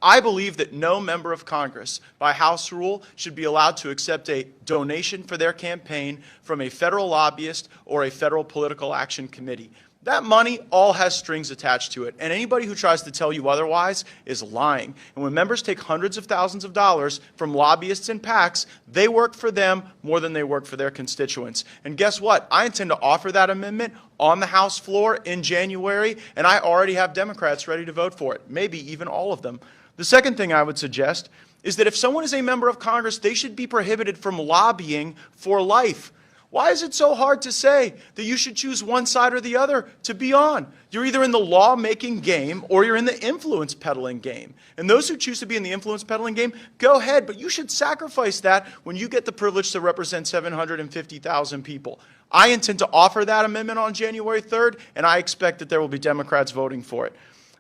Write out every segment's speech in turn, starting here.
I believe that no member of Congress, by House rule, should be allowed to accept a donation for their campaign from a federal lobbyist or a federal political action committee. That money all has strings attached to it, and anybody who tries to tell you otherwise is lying. And when members take hundreds of thousands of dollars from lobbyists and PACs, they work for them more than they work for their constituents. And guess what? I intend to offer that amendment on the House floor in January, and I already have Democrats ready to vote for it, maybe even all of them. The second thing I would suggest is that if someone is a member of Congress, they should be prohibited from lobbying for life. Why is it so hard to say that you should choose one side or the other to be on? You're either in the law-making game or you're in the influence peddling game. And those who choose to be in the influence peddling game, go ahead, but you should sacrifice that when you get the privilege to represent 750,000 people. I intend to offer that amendment on January 3rd, and I expect that there will be Democrats voting for it.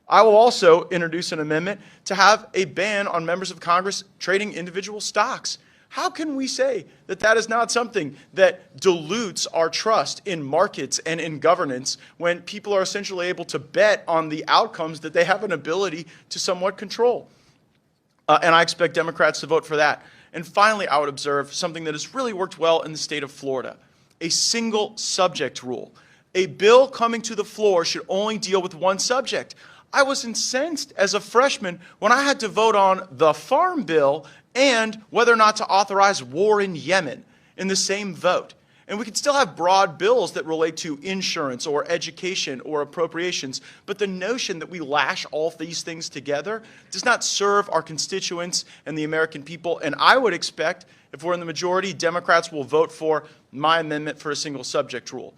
I will also introduce an amendment to have a ban on members of Congress trading individual stocks. How can we say that that is not something that dilutes our trust in markets and in governance when people are essentially able to bet on the outcomes that they have an ability to somewhat control? And I expect Democrats to vote for that. And finally, I would observe something that has really worked well in the state of Florida, a single subject rule. A bill coming to the floor should only deal with one subject. I was incensed as a freshman when I had to vote on the Farm Bill and whether or not to authorize war in Yemen in the same vote. And we could still have broad bills that relate to insurance or education or appropriations, but the notion that we lash all these things together does not serve our constituents and the American people. And I would expect, if we're in the majority, Democrats will vote for my amendment for a single subject rule.